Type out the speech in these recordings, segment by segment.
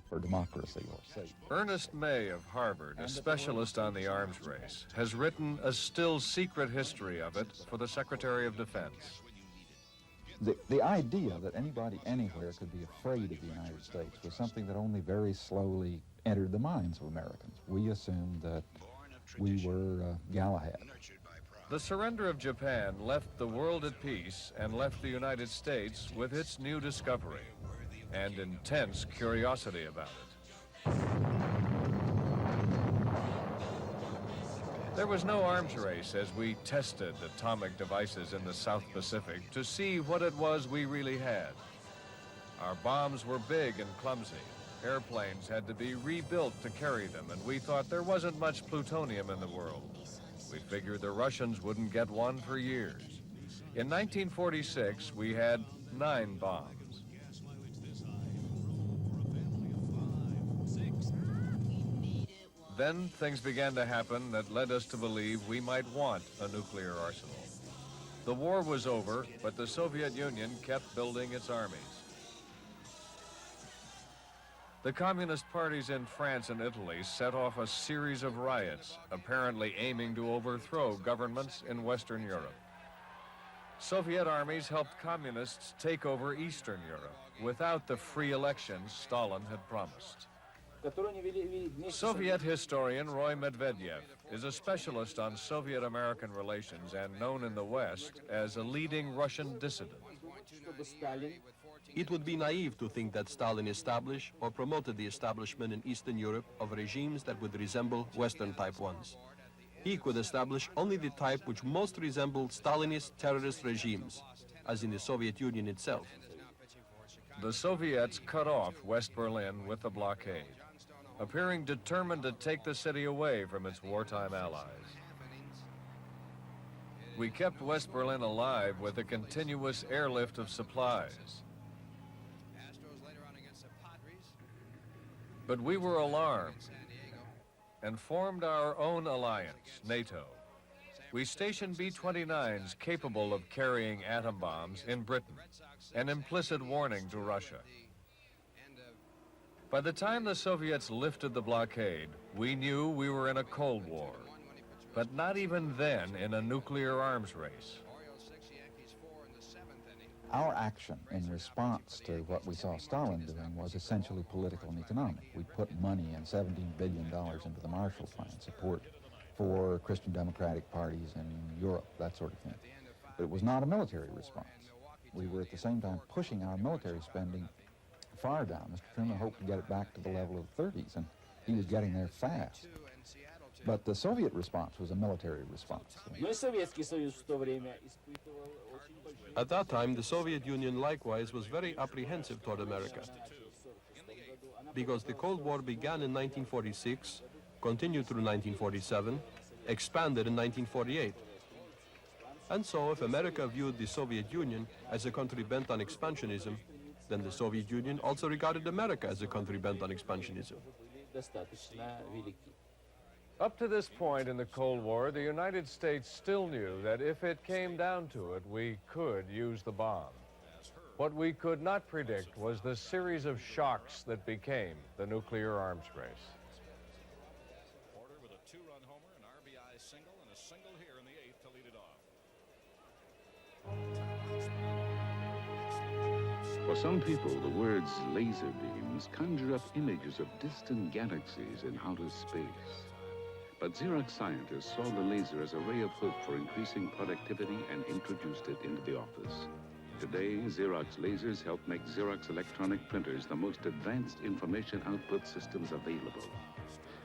for democracy or safety. Ernest May of Harvard, a specialist on the arms race, has written a still secret history of it for the Secretary of Defense. The idea that anybody anywhere could be afraid of the United States was something that only very slowly entered the minds of Americans. We assumed that we were Galahad. The surrender of Japan left the world at peace and left the United States with its new discovery and intense curiosity about it. There was no arms race as we tested atomic devices in the South Pacific to see what it was we really had. Our bombs were big and clumsy. Airplanes had to be rebuilt to carry them, and we thought there wasn't much plutonium in the world. We figured the Russians wouldn't get one for years. In 1946, we had 9 bombs. Then things began to happen that led us to believe we might want a nuclear arsenal. The war was over, but the Soviet Union kept building its armies. The communist parties in France and Italy set off a series of riots, apparently aiming to overthrow governments in Western Europe. Soviet armies helped communists take over Eastern Europe without the free elections Stalin had promised. Soviet historian Roy Medvedev is a specialist on Soviet-American relations and known in the West as a leading Russian dissident. It would be naive to think that Stalin established or promoted the establishment in Eastern Europe of regimes that would resemble Western-type ones. He could establish only the type which most resembled Stalinist terrorist regimes, as in the Soviet Union itself. The Soviets cut off West Berlin with the blockade, appearing determined to take the city away from its wartime allies. We kept West Berlin alive with a continuous airlift of supplies. But we were alarmed and formed our own alliance, NATO. We stationed B-29s capable of carrying atom bombs in Britain, an implicit warning to Russia. By the time the Soviets lifted the blockade, we knew we were in a Cold War, but not even then in a nuclear arms race. Our action in response to what we saw Stalin doing was essentially political and economic. We put money and $17 billion into the Marshall Plan, support for Christian democratic parties in Europe, that sort of thing. But it was not a military response. We were at the same time pushing our military spending far down. Mr. Truman hoped to get it back to the level of the 30s, and he was getting there fast. But the Soviet response was a military response. At that time, the Soviet Union likewise was very apprehensive toward America, because the Cold War began in 1946, continued through 1947, expanded in 1948. And so if America viewed the Soviet Union as a country bent on expansionism, then the Soviet Union also regarded America as a country bent on expansionism. Up to this point in the Cold War, the United States still knew that if it came down to it, we could use the bomb. What we could not predict was the series of shocks that became the nuclear arms race. Porter with a 2-run homer, an RBI single, and a single here in the 8th to lead it off. For some people, the words laser beams conjure up images of distant galaxies in outer space. But Xerox scientists saw the laser as a ray of hope for increasing productivity and introduced it into the office. Today, Xerox lasers help make Xerox electronic printers the most advanced information output systems available.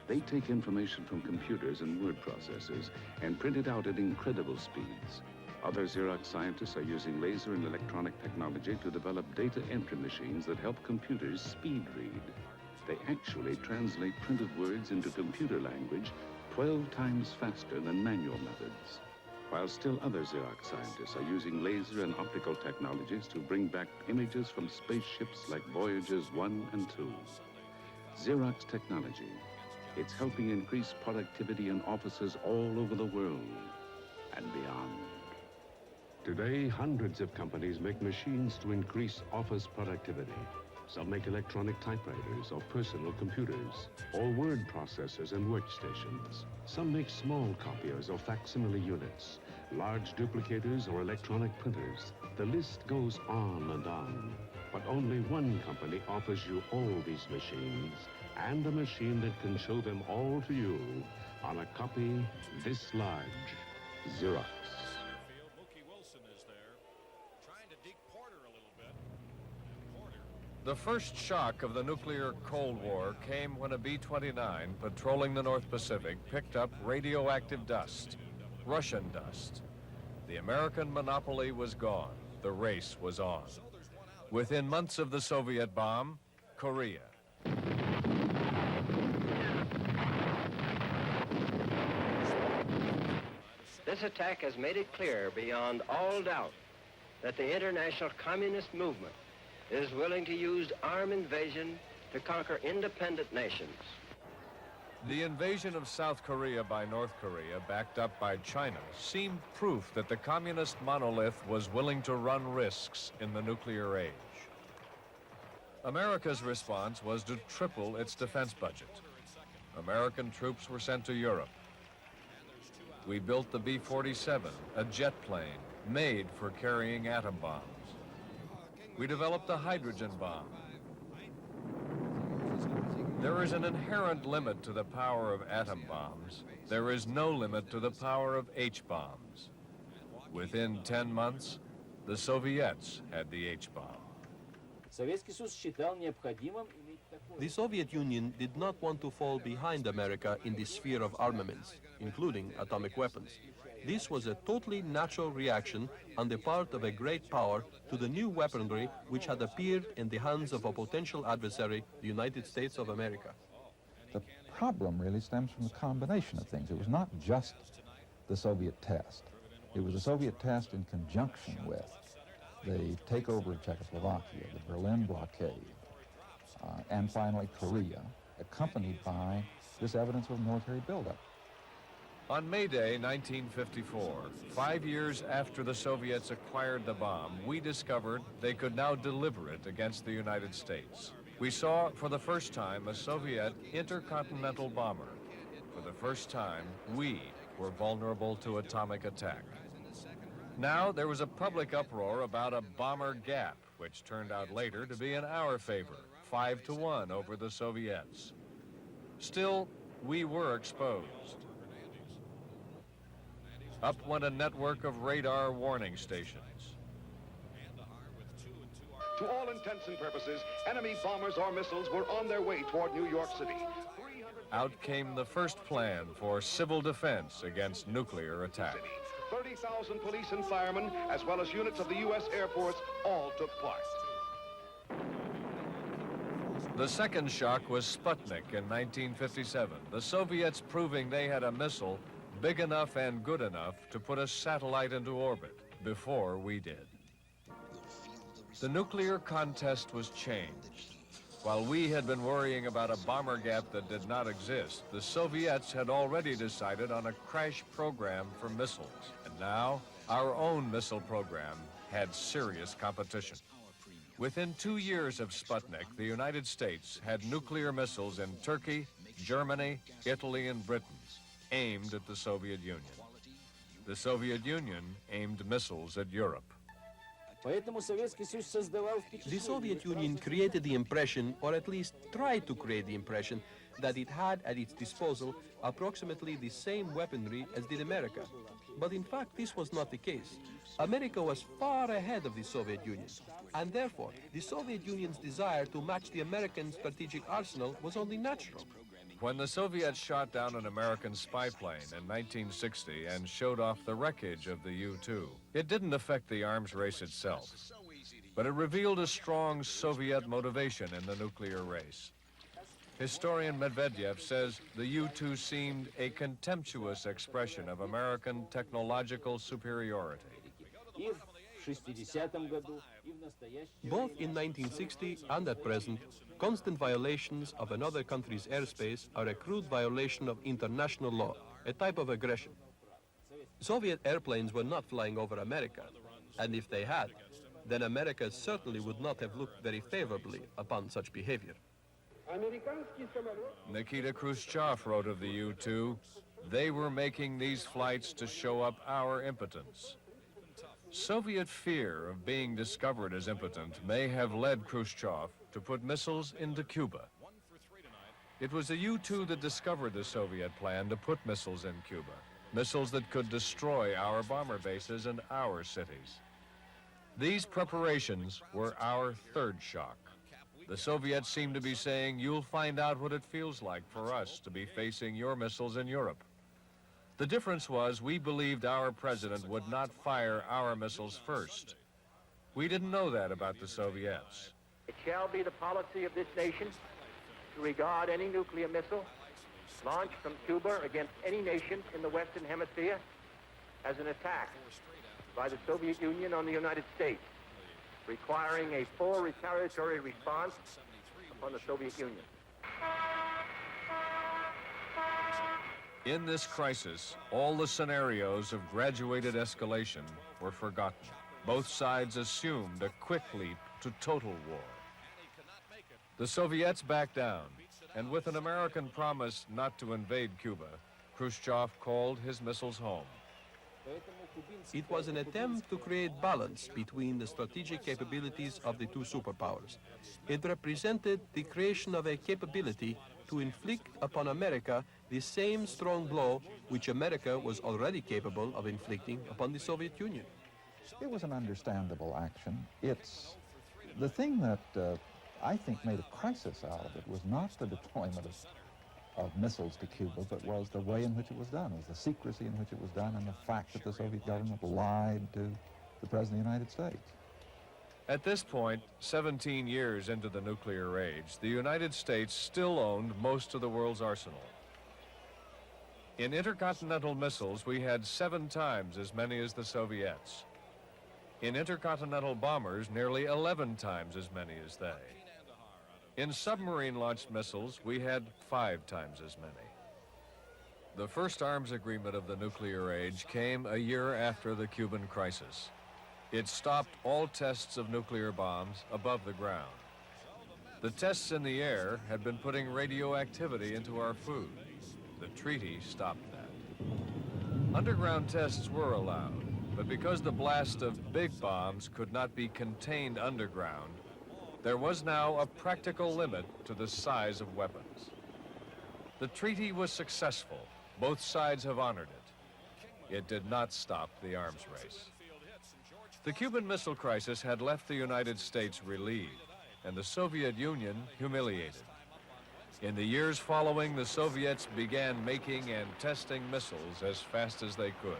They take information from computers and word processors and print it out at incredible speeds. Other Xerox scientists are using laser and electronic technology to develop data entry machines that help computers speed read. They actually translate printed words into computer language 12 times faster than manual methods. While still other Xerox scientists are using laser and optical technologies to bring back images from spaceships like Voyagers 1 and 2. Xerox technology, it's helping increase productivity in offices all over the world and beyond. Today, hundreds of companies make machines to increase office productivity. Some make electronic typewriters or personal computers, or word processors and workstations. Some make small copiers or facsimile units, large duplicators or electronic printers. The list goes on and on. But only one company offers you all these machines, and a machine that can show them all to you on a copy this large, Xerox. The first shock of the nuclear Cold War came when a B-29 patrolling the North Pacific picked up radioactive dust, Russian dust. The American monopoly was gone. The race was on. Within months of the Soviet bomb, Korea. This attack has made it clear beyond all doubt that the international communist movement is willing to use armed invasion to conquer independent nations. The invasion of South Korea by North Korea, backed up by China, seemed proof that the communist monolith was willing to run risks in the nuclear age. America's response was to triple its defense budget. American troops were sent to Europe. We built the B-47, a jet plane made for carrying atom bombs. We developed the hydrogen bomb. There is an inherent limit to the power of atom bombs. There is no limit to the power of H-bombs. Within 10 months, the Soviets had the H-bomb. The Soviet Union did not want to fall behind America in the sphere of armaments, including atomic weapons. This was a totally natural reaction on the part of a great power to the new weaponry which had appeared in the hands of a potential adversary, the United States of America. The problem really stems from the combination of things. It was not just the Soviet test. It was a Soviet test in conjunction with the takeover of Czechoslovakia, the Berlin blockade, and finally Korea, accompanied by this evidence of military buildup. On May Day, 1954, 5 years after the Soviets acquired the bomb, we discovered they could now deliver it against the United States. We saw for the first time a Soviet intercontinental bomber. For the first time, we were vulnerable to atomic attack. Now there was a public uproar about a bomber gap, which turned out later to be in our favor, 5-1 over the Soviets. Still, we were exposed. Up went a network of radar warning stations. To all intents and purposes, enemy bombers or missiles were on their way toward New York City. Out came the first plan for civil defense against nuclear attack. 30,000 police and firemen, as well as units of the U.S. Air Force, all took part. The second shock was Sputnik in 1957, the Soviets proving they had a missile big enough and good enough to put a satellite into orbit before we did. The nuclear contest was changed. While we had been worrying about a bomber gap that did not exist, the Soviets had already decided on a crash program for missiles. And now, our own missile program had serious competition. Within 2 years of Sputnik, the United States had nuclear missiles in Turkey, Germany, Italy, and Britain, aimed at the Soviet Union. The Soviet Union aimed missiles at Europe. The Soviet Union created the impression, or at least tried to create the impression, that it had at its disposal approximately the same weaponry as did America. But in fact, this was not the case. America was far ahead of the Soviet Union, and therefore, the Soviet Union's desire to match the American strategic arsenal was only natural. When the Soviets shot down an American spy plane in 1960 and showed off the wreckage of the U-2, it didn't affect the arms race itself, but it revealed a strong Soviet motivation in the nuclear race. Historian Medvedev says the U-2 seemed a contemptuous expression of American technological superiority. Both in 1960 and at present, constant violations of another country's airspace are a crude violation of international law, a type of aggression. Soviet airplanes were not flying over America, and if they had, then America certainly would not have looked very favorably upon such behavior. Nikita Khrushchev wrote of the U-2, "They were making these flights to show up our impotence." Soviet fear of being discovered as impotent may have led Khrushchev to put missiles into Cuba. It was the U-2 that discovered the Soviet plan to put missiles in Cuba, missiles that could destroy our bomber bases and our cities. These preparations were our third shock. The Soviets seemed to be saying, "You'll find out what it feels like for us to be facing your missiles in Europe." The difference was we believed our president would not fire our missiles first. We didn't know that about the Soviets. It shall be the policy of this nation to regard any nuclear missile launched from Cuba against any nation in the Western Hemisphere as an attack by the Soviet Union on the United States, requiring a full retaliatory response upon the Soviet Union. In this crisis, all the scenarios of graduated escalation were forgotten. Both sides assumed a quick leap to total war. The Soviets backed down, and with an American promise not to invade Cuba, Khrushchev called his missiles home. It was an attempt to create balance between the strategic capabilities of the two superpowers. It represented the creation of a capability to inflict upon America the same strong blow which America was already capable of inflicting upon the Soviet Union. It was an understandable action. It's the thing that I think made a crisis out of it was not the deployment of missiles to Cuba, but was the way in which it was done. It was the secrecy in which it was done and the fact that the Soviet government lied to the President of the United States. At this point, 17 years into the nuclear age, the United States still owned most of the world's arsenal. In intercontinental missiles, we had 7 times as many as the Soviets. In intercontinental bombers, nearly 11 times as many as they. In submarine-launched missiles, we had 5 times as many. The first arms agreement of the nuclear age came a year after the Cuban crisis. It stopped all tests of nuclear bombs above the ground. The tests in the air had been putting radioactivity into our food. The treaty stopped that. Underground tests were allowed, but because the blast of big bombs could not be contained underground, there was now a practical limit to the size of weapons. The treaty was successful. Both sides have honored it. It did not stop the arms race. The Cuban Missile Crisis had left the United States relieved and the Soviet Union humiliated. In the years following, the Soviets began making and testing missiles as fast as they could.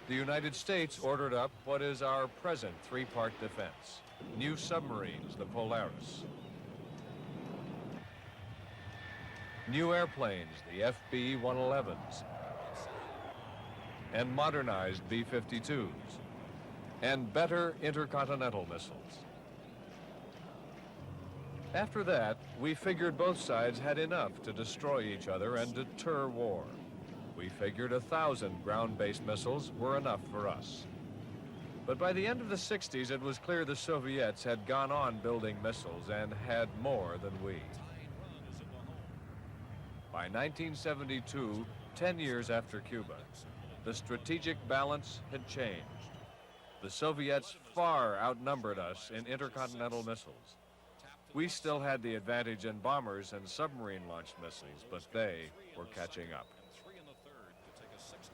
The United States ordered up what is our present 3-part defense. New submarines, the Polaris. New airplanes, the FB-111s. And modernized B-52s. And better intercontinental missiles. After that, we figured both sides had enough to destroy each other and deter war. We figured 1,000 ground-based missiles were enough for us. But by the end of the 60s, it was clear the Soviets had gone on building missiles and had more than we. By 1972, 10 years after Cuba, the strategic balance had changed. The Soviets far outnumbered us in intercontinental missiles. We still had the advantage in bombers and submarine-launched missiles, but they were catching up.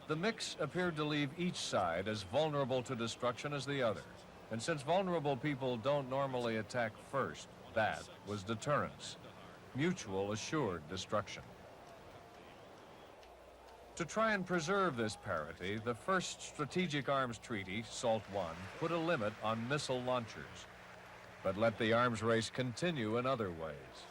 The mix appeared to leave each side as vulnerable to destruction as the other. And since vulnerable people don't normally attack first, that was deterrence, mutual assured destruction. To try and preserve this parity, the first Strategic Arms Treaty, SALT I, put a limit on missile launchers, but let the arms race continue in other ways.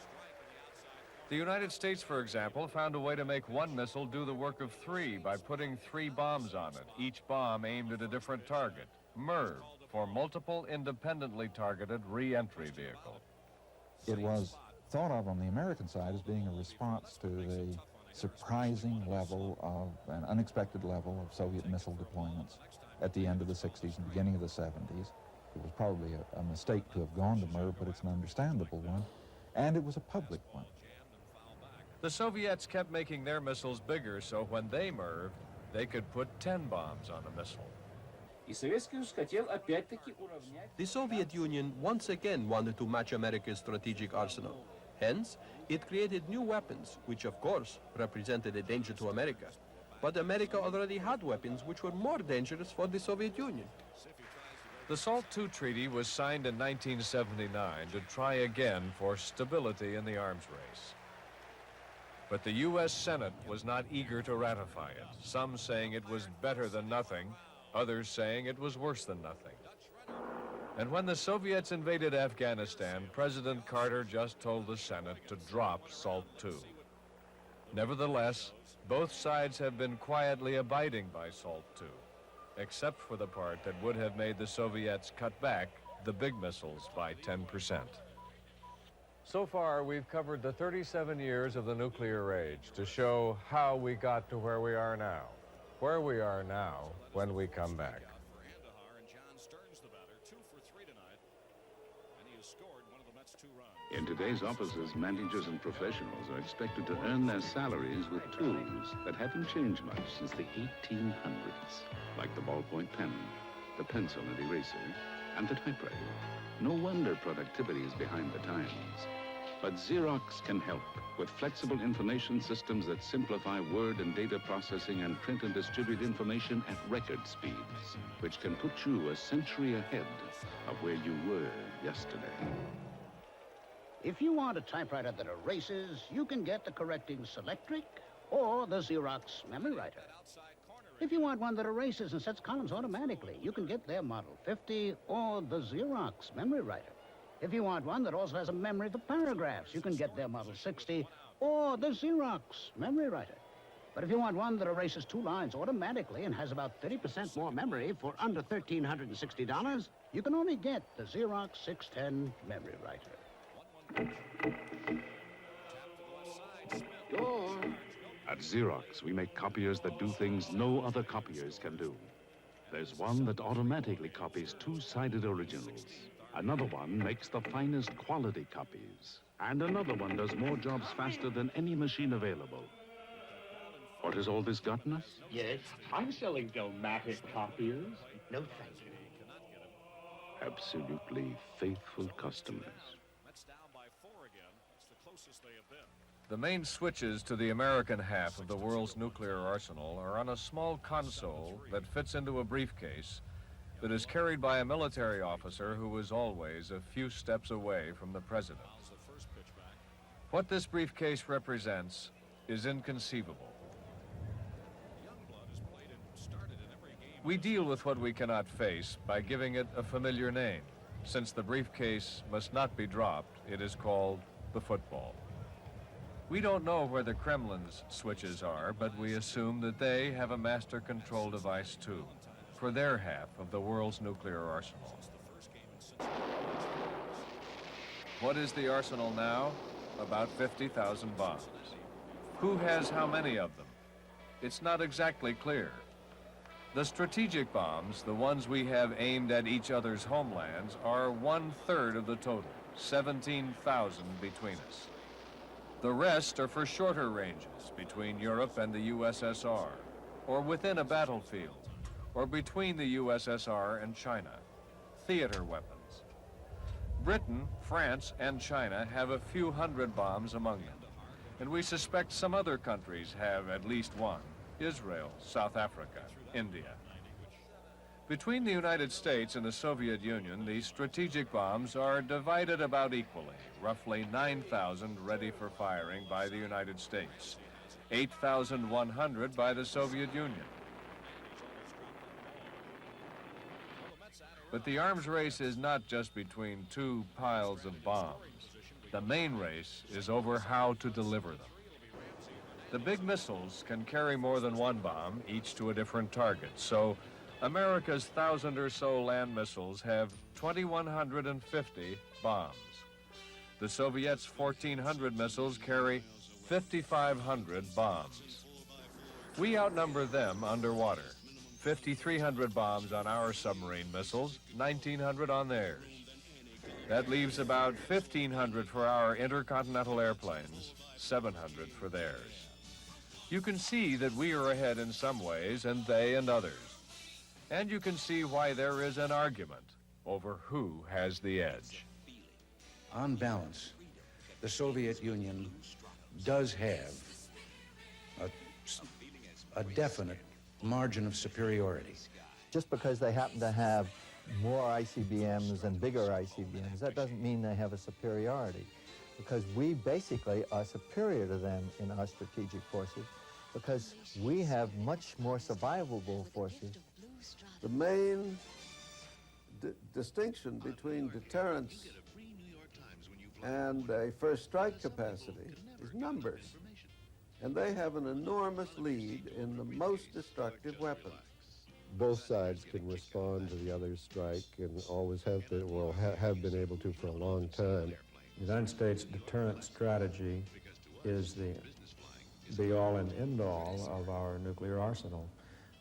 The United States, for example, found a way to make one missile do the work of 3 by putting 3 bombs on it, each bomb aimed at a different target, MIRV, for Multiple Independently Targeted Re-Entry Vehicle. It was thought of on the American side as being a response to the surprising level of, an unexpected level of Soviet missile deployments at the end of the 60s and beginning of the 70s. It was probably a mistake to have gone to MIRV, but it's an understandable one, and it was a public one. The Soviets kept making their missiles bigger, so when they MIRVed, they could put 10 bombs on a missile. The Soviet Union once again wanted to match America's strategic arsenal. Hence, it created new weapons, which of course represented a danger to America. But America already had weapons which were more dangerous for the Soviet Union. The SALT II Treaty was signed in 1979 to try again for stability in the arms race. But the U.S. Senate was not eager to ratify it, some saying it was better than nothing, others saying it was worse than nothing. And when the Soviets invaded Afghanistan, President Carter just told the Senate to drop SALT II. Nevertheless, both sides have been quietly abiding by SALT II, except for the part that would have made the Soviets cut back the big missiles by 10%. So far, we've covered the 37 years of the nuclear age to show how we got to where we are now when we come back. In today's offices, managers and professionals are expected to earn their salaries with tools that haven't changed much since the 1800s, like the ballpoint pen, the pencil and eraser, and the typewriter. No wonder productivity is behind the times. But Xerox can help with flexible information systems that simplify word and data processing and print and distribute information at record speeds, which can put you a century ahead of where you were yesterday. If you want a typewriter that erases, you can get the correcting Selectric or the Xerox Memory Writer. If you want one that erases and sets columns automatically, you can get their Model 50 or the Xerox Memory Writer. If you want one that also has a memory for paragraphs, you can get their Model 60 or the Xerox Memory Writer. But if you want one that erases 2 lines automatically and has about 30% more memory for under $1,360, you can only get the Xerox 610 Memory Writer. At Xerox, we make copiers that do things no other copiers can do. There's one that automatically copies 2-sided originals. Another one makes the finest quality copies. And another one does more jobs faster than any machine available. What has all this gotten us? Yes, I'm selling Delmatic copiers. No, thank you. Absolutely faithful customers. The main switches to the American half of the world's nuclear arsenal are on a small console that fits into a briefcase that is carried by a military officer who is always a few steps away from the president. What this briefcase represents is inconceivable. We deal with what we cannot face by giving it a familiar name. Since the briefcase must not be dropped, it is called the football. We don't know where the Kremlin's switches are, but we assume that they have a master control device too, for their half of the world's nuclear arsenal. What is the arsenal now? About 50,000 bombs. Who has how many of them? It's not exactly clear. The strategic bombs, the ones we have aimed at each other's homelands, are 1/3 of the total, 17,000 between us. The rest are for shorter ranges between Europe and the USSR, or within a battlefield, or between the USSR and China, theater weapons. Britain, France, and China have a few hundred bombs among them, and we suspect some other countries have at least one: Israel, South Africa, India. Between the United States and the Soviet Union, these strategic bombs are divided about equally, roughly 9,000 ready for firing by the United States, 8,100 by the Soviet Union. But the arms race is not just between 2 piles of bombs. The main race is over how to deliver them. The big missiles can carry more than 1 bomb, each to a different target, so America's 1,000 or so land missiles have 2,150 bombs. The Soviets' 1,400 missiles carry 5,500 bombs. We outnumber them underwater. 5,300 bombs on our submarine missiles, 1,900 on theirs. That leaves about 1,500 for our intercontinental airplanes, 700 for theirs. You can see that we are ahead in some ways, and they and others. And you can see why there is an argument over who has the edge. On balance, the Soviet Union does have a definite margin of superiority. Just because they happen to have more ICBMs and bigger ICBMs, that doesn't mean they have a superiority, because we basically are superior to them in our strategic forces because we have much more survivable forces. The main distinction between deterrence and a first strike capacity is numbers. And they have an enormous lead in the most destructive weapons. Both sides can respond to the other's strike and always have been, well, have been able to for a long time. The United States deterrent strategy is the be-all and end-all of our nuclear arsenal.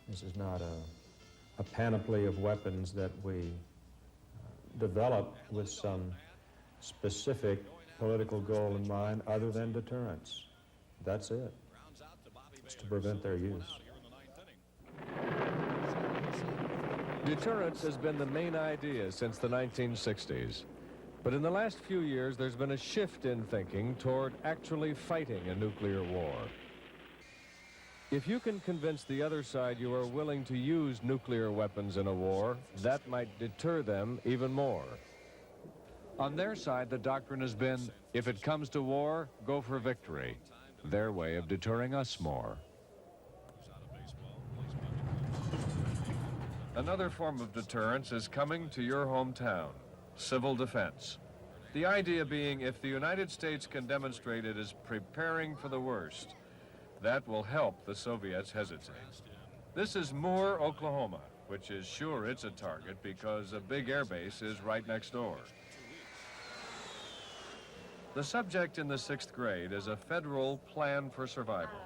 This is not a panoply of weapons that we develop with some specific political goal in mind other than deterrence. That's it. It's to prevent their use. Deterrence has been the main idea since the 1960s. But in the last few years, there's been a shift in thinking toward actually fighting a nuclear war. If you can convince the other side you are willing to use nuclear weapons in a war, that might deter them even more. On their side, the doctrine has been, if it comes to war, go for victory. Their way of deterring us more. Another form of deterrence is coming to your hometown, civil defense. The idea being, if the United States can demonstrate it is preparing for the worst, that will help the Soviets hesitate. This is Moore, Oklahoma, which is sure it's a target because a big airbase is right next door. The subject in the 6th grade is a federal plan for survival.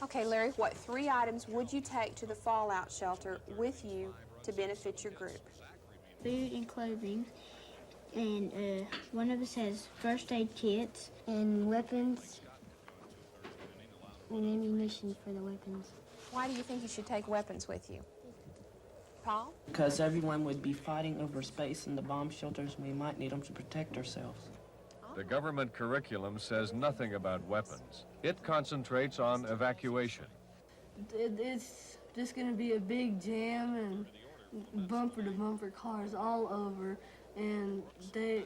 Okay, Larry, what 3 items would you take to the fallout shelter with you to benefit your group? Food and clothing, and one of us has first aid kits and weapons and ammunition for the weapons. Why do you think you should take weapons with you? Paul? Because everyone would be fighting over space in the bomb shelters, and we might need them to protect ourselves. The government curriculum says nothing about weapons. It concentrates on evacuation. It's just going to be a big jam and bumper-to-bumper cars all over, and they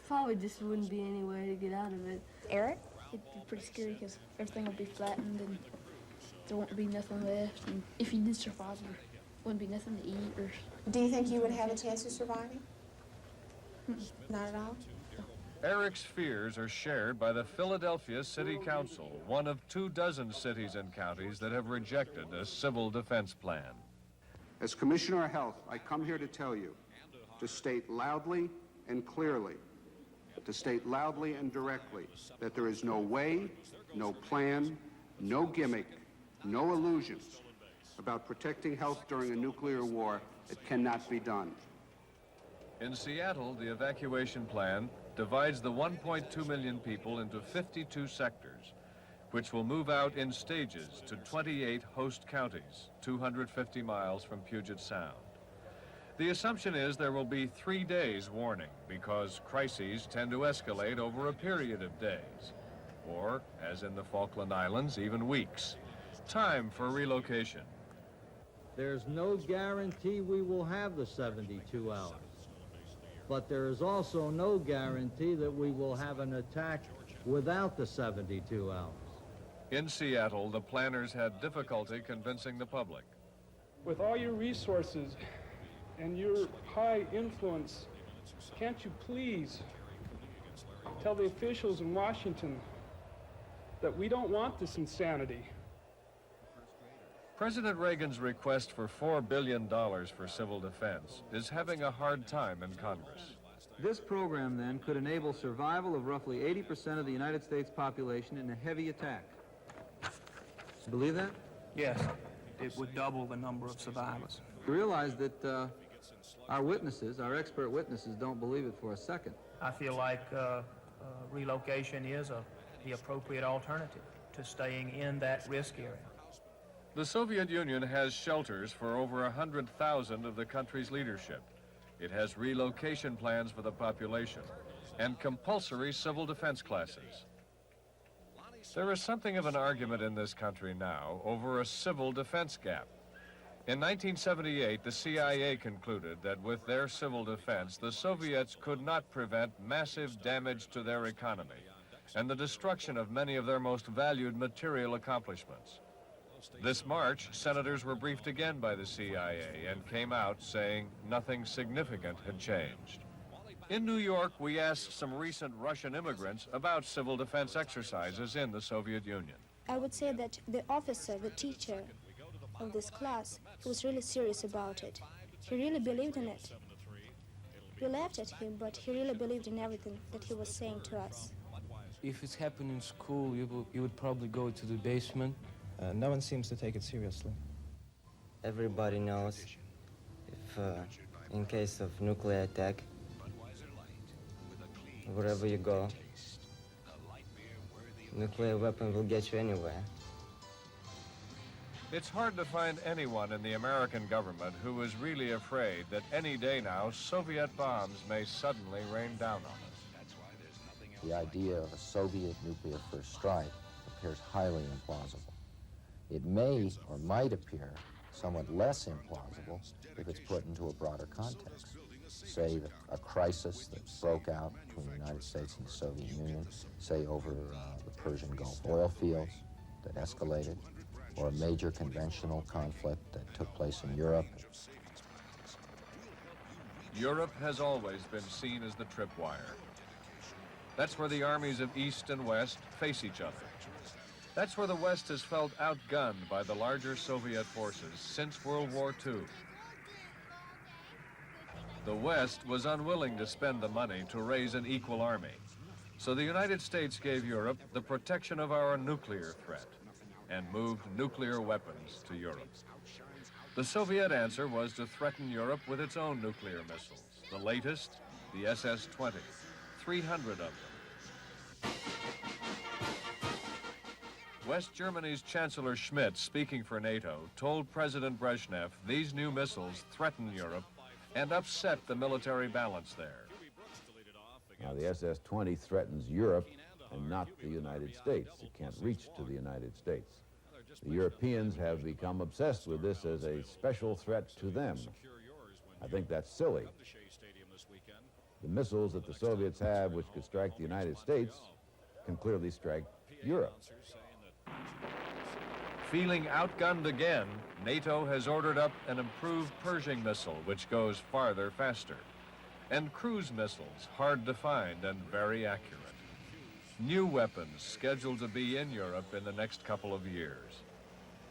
probably just wouldn't be any way to get out of it. Eric? It'd be pretty scary because everything will be flattened and there won't be nothing left. And if you did survive, there wouldn't be nothing to eat. Or. Do you think you would have a chance of surviving? Not at all? Eric's fears are shared by the Philadelphia City Council, one of 24 cities and counties that have rejected a civil defense plan. As Commissioner of Health, I come here to tell you, to state loudly and clearly, to state loudly and directly that there is no way, no plan, no gimmick, no illusions about protecting health during a nuclear war. It cannot be done. In Seattle, the evacuation plan divides the 1.2 million people into 52 sectors, which will move out in stages to 28 host counties, 250 miles from Puget Sound. The assumption is there will be 3 days warning because crises tend to escalate over a period of days, or, as in the Falkland Islands, even weeks. Time for relocation. There's no guarantee we will have the 72 hours. But there is also no guarantee that we will have an attack without the 72 hours. In Seattle, the planners had difficulty convincing the public. With all your resources and your high influence, can't you please tell the officials in Washington that we don't want this insanity? President Reagan's request for $4 billion for civil defense is having a hard time in Congress. This program, then, could enable survival of roughly 80% of the United States population in a heavy attack. Believe that? Yes, it would double the number of survivors. We realize that our witnesses, our expert witnesses, don't believe it for a second. I feel like relocation is the appropriate alternative to staying in that risk area. The Soviet Union has shelters for over 100,000 of the country's leadership. It has relocation plans for the population and compulsory civil defense classes. There is something of an argument in this country now over a civil defense gap. In 1978, the CIA concluded that with their civil defense, the Soviets could not prevent massive damage to their economy and the destruction of many of their most valued material accomplishments. This March, senators were briefed again by the CIA and came out saying nothing significant had changed. In New York, we asked some recent Russian immigrants about civil defense exercises in the Soviet Union. I would say that the officer, the teacher of this class, he was really serious about it. He really believed in it. We laughed at him, but he really believed in everything that he was saying to us. If it's happened in school, you would probably go to the basement. No one seems to take it seriously. Everybody knows if, in case of nuclear attack, wherever you go, nuclear weapon will get you anywhere. It's hard to find anyone in the American government who is really afraid that any day now Soviet bombs may suddenly rain down on us. The idea of a Soviet nuclear first strike appears highly implausible. It may or might appear somewhat less implausible if it's put into a broader context. Say that a crisis that broke out between the United States and the Soviet Union, say over the Persian Gulf oil fields that escalated, or a major conventional conflict that took place in Europe. Europe has always been seen as the tripwire. That's where the armies of East and West face each other. That's where the West has felt outgunned by the larger Soviet forces since World War II. The West was unwilling to spend the money to raise an equal army. So the United States gave Europe the protection of our nuclear threat and moved nuclear weapons to Europe. The Soviet answer was to threaten Europe with its own nuclear missiles, the latest, the SS-20, 300 of them. West Germany's Chancellor Schmidt, speaking for NATO, told President Brezhnev these new missiles threaten Europe and upset the military balance there. Now, the SS-20 threatens Europe and not the United States. It can't reach to the United States. The Europeans have become obsessed with this as a special threat to them. I think that's silly. The missiles that the Soviets have, which could strike the United States, can clearly strike Europe. Feeling outgunned again, NATO has ordered up an improved Pershing missile, which goes farther faster, and cruise missiles, hard to find and very accurate. New weapons scheduled to be in Europe in the next couple of years.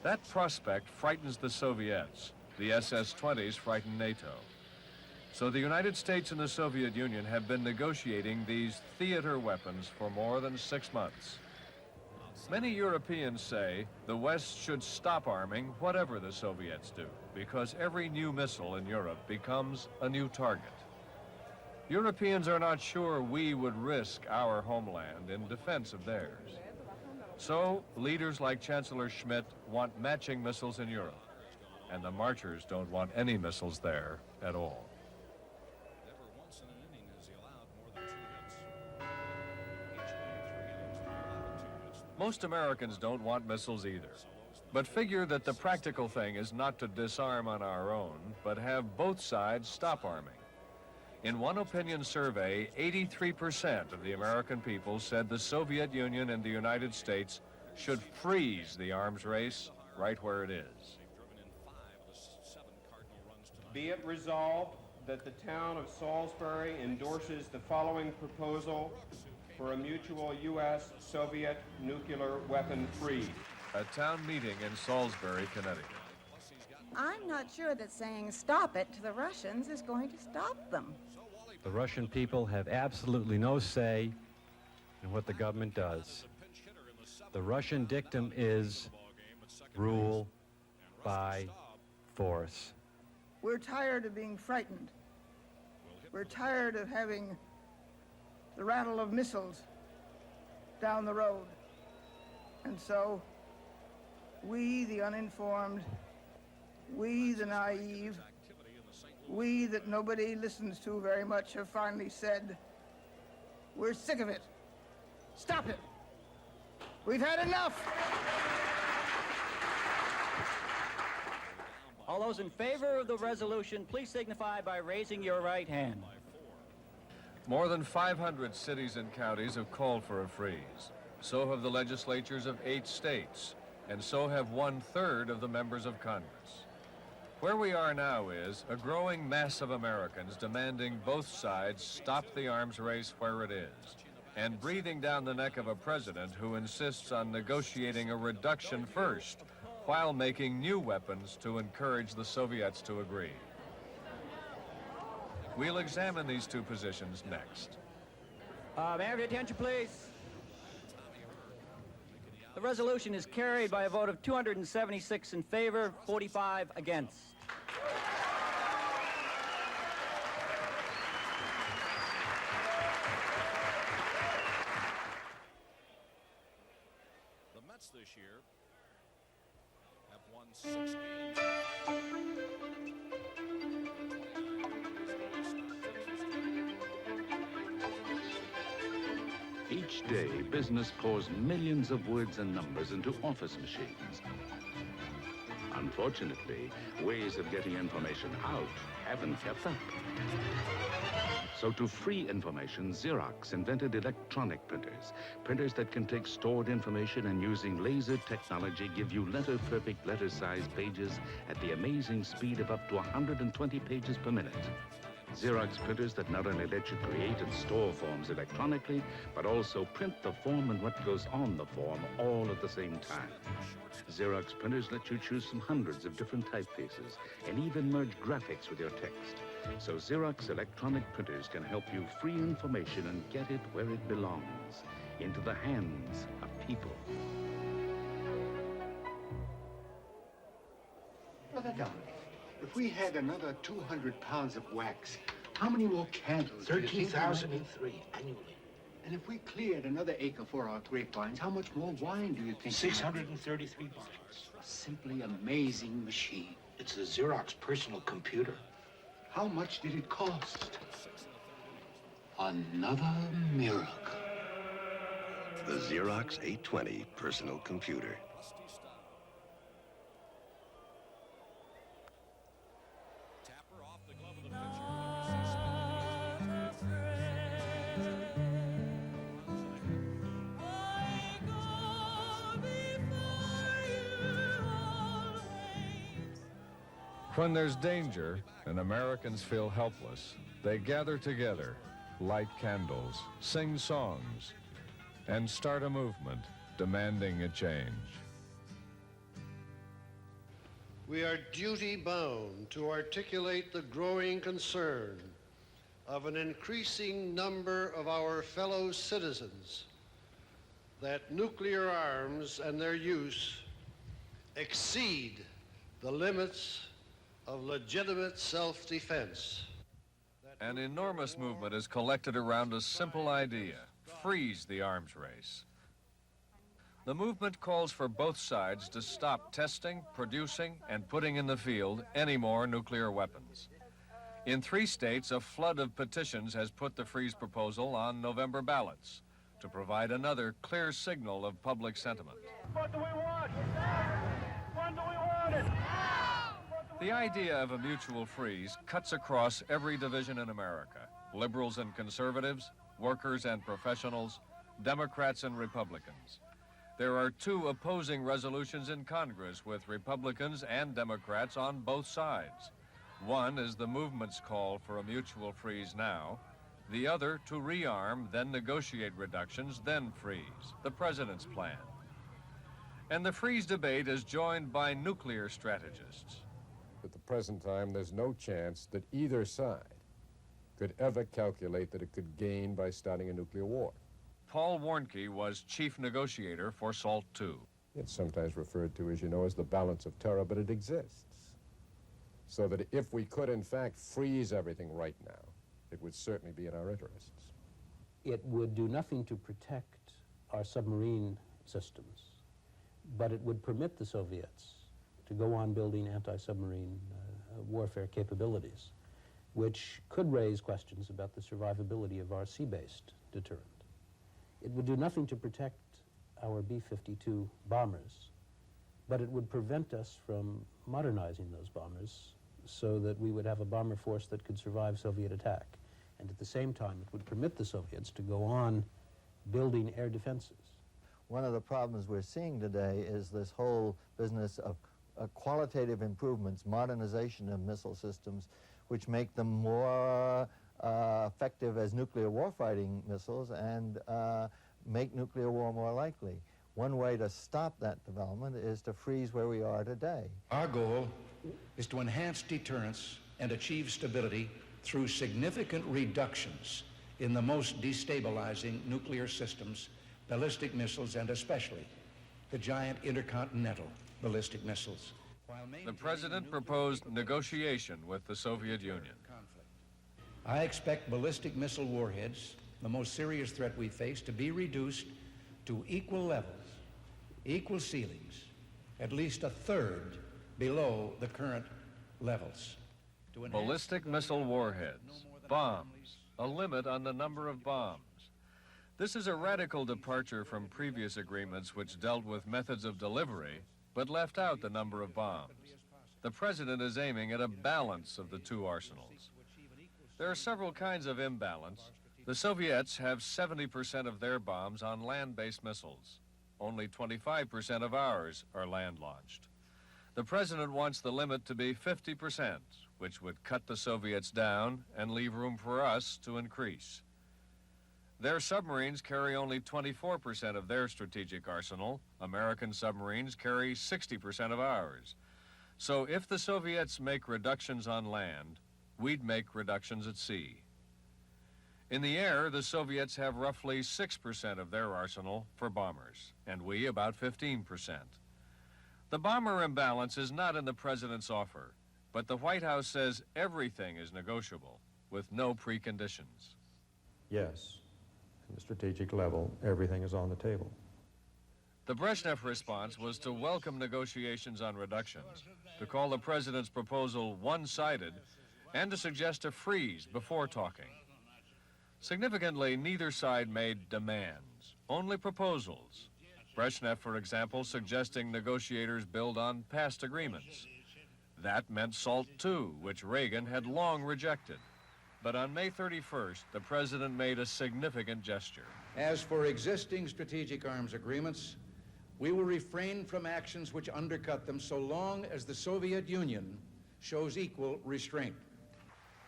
That prospect frightens the Soviets. The SS-20s frighten NATO. So the United States and the Soviet Union have been negotiating these theater weapons for more than 6 months. Many Europeans say the West should stop arming whatever the Soviets do, because every new missile in Europe becomes a new target. Europeans are not sure we would risk our homeland in defense of theirs. So leaders like Chancellor Schmidt want matching missiles in Europe, and the marchers don't want any missiles there at all. Most Americans don't want missiles either, but figure that the practical thing is not to disarm on our own, but have both sides stop arming. In one opinion survey, 83% of the American people said the Soviet Union and the United States should freeze the arms race right where it is. Be it resolved that the town of Salisbury endorses the following proposal for a mutual U.S.-Soviet nuclear weapon freeze. A town meeting in Salisbury, Connecticut. I'm not sure that saying stop it to the Russians is going to stop them. The Russian people have absolutely no say in what the government does. The Russian dictum is rule by force. We're tired of being frightened. We're tired of having the rattle of missiles down the road. And so, we, the uninformed, we, the naive, we that nobody listens to very much, have finally said, we're sick of it. Stop it. We've had enough. All those in favor of the resolution, please signify by raising your right hand. More than 500 cities and counties have called for a freeze. So have the legislatures of 8 states, and so have 1/3 of the members of Congress. Where we are now is a growing mass of Americans demanding both sides stop the arms race where it is, and breathing down the neck of a president who insists on negotiating a reduction first, while making new weapons to encourage the Soviets to agree. We'll examine these two positions next. May I have your attention, please? The resolution is carried by a vote of 276 in favor, 45 against. The Mets this year have won 6 games. Each day, business pours millions of words and numbers into office machines. Unfortunately, ways of getting information out haven't kept up. So to free information, Xerox invented electronic printers. Printers that can take stored information and using laser technology give you letter-perfect letter-sized pages at the amazing speed of up to 120 pages per minute. Xerox printers that not only let you create and store forms electronically, but also print the form and what goes on the form all at the same time. Xerox printers let you choose from hundreds of different typefaces and even merge graphics with your text. So Xerox electronic printers can help you free information and get it where it belongs, into the hands of people. Brother Dominic, if we had another 200 pounds of wax, how many more candles? 13,003 annually. And if we cleared another acre for our grapevines, how much more wine do you think? 633 bottles. A simply amazing machine. It's the Xerox personal computer. How much did it cost? Another miracle. The Xerox 820 personal computer. When there's danger and Americans feel helpless, they gather together, light candles, sing songs, and start a movement demanding a change. We are duty-bound to articulate the growing concern of an increasing number of our fellow citizens that nuclear arms and their use exceed the limits of legitimate self-defense. An enormous movement is collected around a simple idea: freeze the arms race. The movement calls for both sides to stop testing, producing, and putting in the field any more nuclear weapons. In 3 states, a flood of petitions has put the freeze proposal on November ballots to provide another clear signal of public sentiment. What do we want? When do we want it? The idea of a mutual freeze cuts across every division in America: liberals and conservatives, workers and professionals, Democrats and Republicans. There are 2 opposing resolutions in Congress with Republicans and Democrats on both sides. One is the movement's call for a mutual freeze now. The other to rearm, then negotiate reductions, then freeze, the president's plan. And the freeze debate is joined by nuclear strategists. At the present time, there's no chance that either side could ever calculate that it could gain by starting a nuclear war. Paul Warnke was chief negotiator for SALT II. It's sometimes referred to, as you know, as the balance of terror, but it exists. So that if we could, in fact, freeze everything right now, it would certainly be in our interests. It would do nothing to protect our submarine systems, but it would permit the Soviets to go on building anti-submarine warfare capabilities, which could raise questions about the survivability of our sea-based deterrent. It would do nothing to protect our B-52 bombers, but it would prevent us from modernizing those bombers so that we would have a bomber force that could survive Soviet attack. And at the same time, it would permit the Soviets to go on building air defenses. One of the problems we're seeing today is this whole business of qualitative improvements, modernization of missile systems, which make them more effective as nuclear warfighting missiles and make nuclear war more likely. One way to stop that development is to freeze where we are today. Our goal is to enhance deterrence and achieve stability through significant reductions in the most destabilizing nuclear systems, ballistic missiles, and especially the giant intercontinental ballistic missiles. The president proposed negotiation with the Soviet Union. I expect ballistic missile warheads, the most serious threat we face, to be reduced to equal levels, equal ceilings, at least a third below the current levels. Ballistic missile warheads, bombs, a limit on the number of bombs. This is a radical departure from previous agreements which dealt with methods of delivery, but left out the number of bombs. The president is aiming at a balance of the two arsenals. There are several kinds of imbalance. The Soviets have 70% of their bombs on land-based missiles. Only 25% of ours are land-launched. The president wants the limit to be 50%, which would cut the Soviets down and leave room for us to increase. Their submarines carry only 24% of their strategic arsenal. American submarines carry 60% of ours. So if the Soviets make reductions on land, we'd make reductions at sea. In the air, the Soviets have roughly 6% of their arsenal for bombers, and we about 15%. The bomber imbalance is not in the president's offer, but the White House says everything is negotiable with no preconditions. Yes, at the strategic level, everything is on the table. The Brezhnev response was to welcome negotiations on reductions, to call the president's proposal one-sided, and to suggest a freeze before talking. Significantly, neither side made demands, only proposals. Brezhnev, for example, suggesting negotiators build on past agreements. That meant SALT II, which Reagan had long rejected. But on May 31st, the president made a significant gesture. As for existing strategic arms agreements, we will refrain from actions which undercut them so long as the Soviet Union shows equal restraint.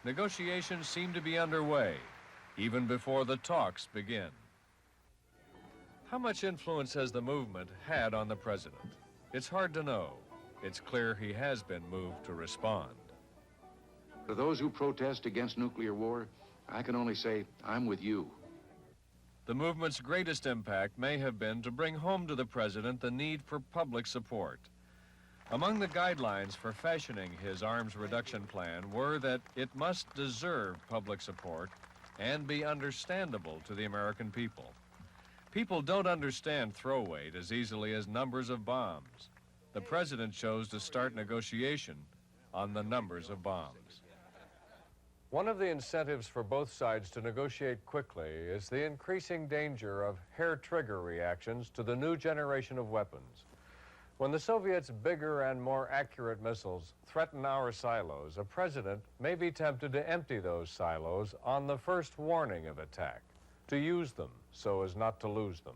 Negotiations seem to be underway, even before the talks begin. How much influence has the movement had on the president? It's hard to know. It's clear he has been moved to respond. To those who protest against nuclear war, I can only say, I'm with you. The movement's greatest impact may have been to bring home to the president the need for public support. Among the guidelines for fashioning his arms reduction plan were that it must deserve public support and be understandable to the American people. People don't understand throw weight as easily as numbers of bombs. The president chose to start negotiation on the numbers of bombs. One of the incentives for both sides to negotiate quickly is the increasing danger of hair-trigger reactions to the new generation of weapons. When the Soviets' bigger and more accurate missiles threaten our silos, a president may be tempted to empty those silos on the first warning of attack, to use them so as not to lose them.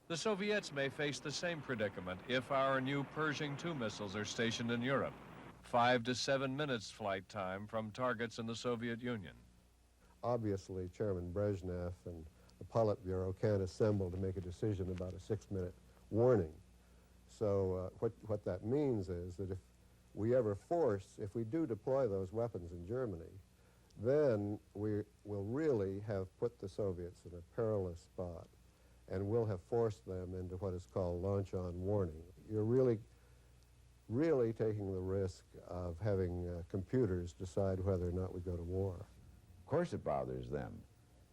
The Soviets may face the same predicament if our new Pershing II missiles are stationed in Europe. 5 to 7 minutes flight time from targets in the Soviet Union. Obviously, Chairman Brezhnev and the Politburo can't assemble to make a decision about a 6-minute warning. So what that means is that if we do deploy those weapons in Germany, then we will really have put the Soviets in a perilous spot, and we'll have forced them into what is called launch-on warning. You're really taking the risk of having computers decide whether or not we go to war. Of course it bothers them,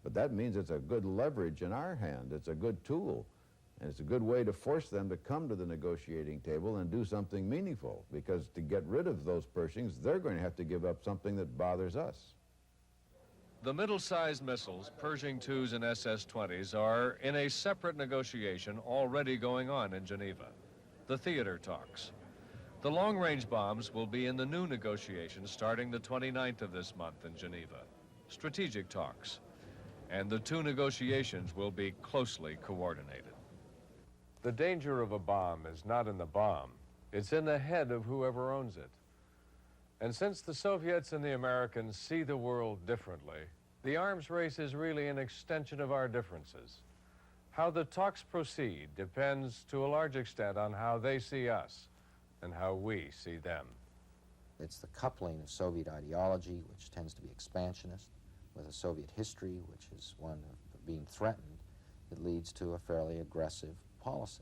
but that means it's a good leverage in our hand. It's a good tool, and it's a good way to force them to come to the negotiating table and do something meaningful, because to get rid of those Pershings, they're going to have to give up something that bothers us. The middle-sized missiles, Pershing IIs and SS-20s, are in a separate negotiation already going on in Geneva, the theater talks. The long-range bombs will be in the new negotiations starting the 29th of this month in Geneva, strategic talks, and the two negotiations will be closely coordinated. The danger of a bomb is not in the bomb, it's in the head of whoever owns it. And since the Soviets and the Americans see the world differently, the arms race is really an extension of our differences. How the talks proceed depends to a large extent on how they see us and how we see them. It's the coupling of Soviet ideology, which tends to be expansionist, with a Soviet history, which is one of being threatened, that leads to a fairly aggressive policy.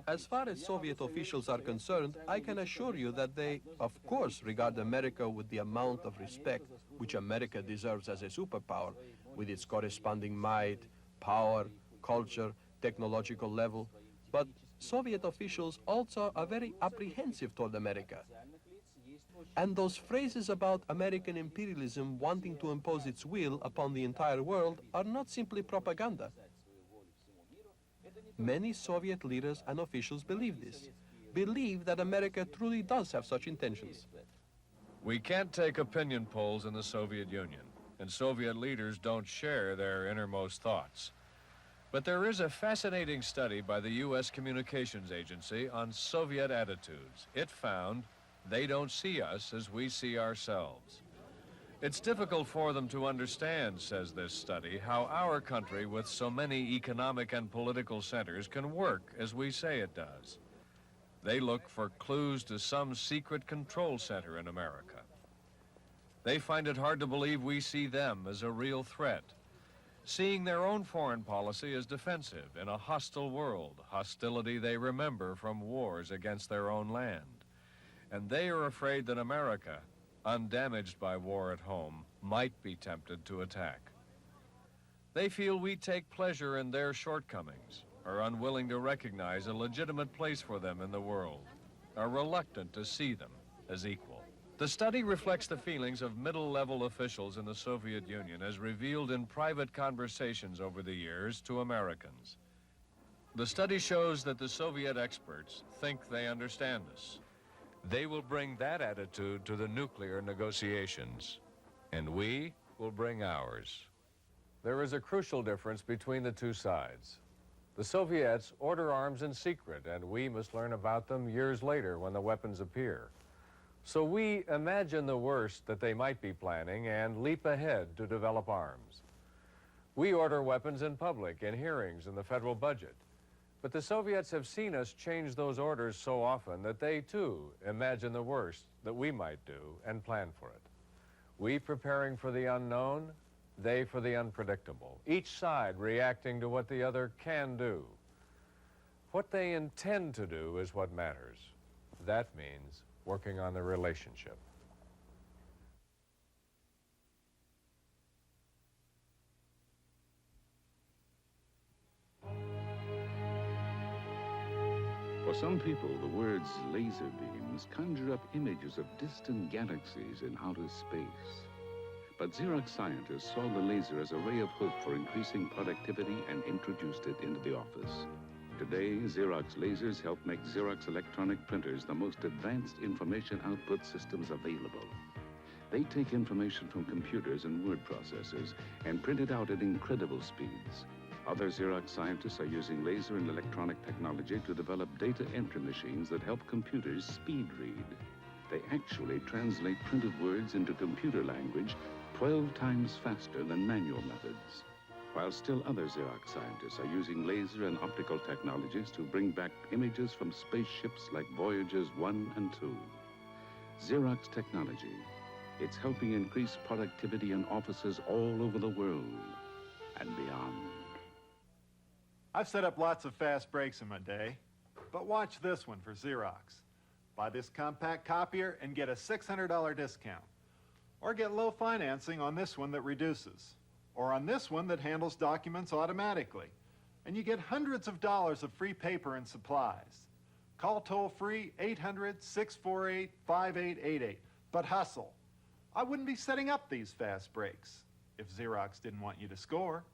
As far as Soviet officials are concerned, I can assure you that they, of course, regard America with the amount of respect which America deserves as a superpower, with its corresponding might, power, culture, technological level. But Soviet officials also are very apprehensive toward America. And those phrases about American imperialism wanting to impose its will upon the entire world are not simply propaganda. Many Soviet leaders and officials believe this, believe that America truly does have such intentions. We can't take opinion polls in the Soviet Union, and Soviet leaders don't share their innermost thoughts. But there is a fascinating study by the U.S. Communications Agency on Soviet attitudes. It found they don't see us as we see ourselves. It's difficult for them to understand, says this study, how our country with so many economic and political centers can work as we say it does. They look for clues to some secret control center in America. They find it hard to believe we see them as a real threat, seeing their own foreign policy as defensive in a hostile world, hostility they remember from wars against their own land. And they are afraid that America, undamaged by war at home, might be tempted to attack. They feel we take pleasure in their shortcomings, are unwilling to recognize a legitimate place for them in the world, are reluctant to see them as equal. The study reflects the feelings of middle-level officials in the Soviet Union as revealed in private conversations over the years to Americans. The study shows that the Soviet experts think they understand us. They will bring that attitude to the nuclear negotiations, and we will bring ours. There is a crucial difference between the two sides. The Soviets order arms in secret, and we must learn about them years later when the weapons appear. So we imagine the worst that they might be planning and leap ahead to develop arms. We order weapons in public, in hearings, in the federal budget. But the Soviets have seen us change those orders so often that they, too, imagine the worst that we might do and plan for it. We preparing for the unknown, they for the unpredictable, each side reacting to what the other can do. What they intend to do is what matters. That means working on the relationship. For some people, the words laser beams conjure up images of distant galaxies in outer space. But Xerox scientists saw the laser as a ray of hope for increasing productivity and introduced it into the office. Today, Xerox lasers help make Xerox electronic printers the most advanced information output systems available. They take information from computers and word processors and print it out at incredible speeds. Other Xerox scientists are using laser and electronic technology to develop data entry machines that help computers speed read. They actually translate printed words into computer language 12 times faster than manual methods. While still other Xerox scientists are using laser and optical technologies to bring back images from spaceships like Voyagers 1 and 2. Xerox technology It's helping increase productivity in offices all over the world and beyond. I've set up lots of fast breaks in my day, but watch this one for Xerox. Buy this compact copier and get a $600 discount. Or get low financing on this one that reduces. Or on this one that handles documents automatically. And you get hundreds of dollars of free paper and supplies. Call toll-free 800-648-5888. But hustle. I wouldn't be setting up these fast breaks if Xerox didn't want you to score.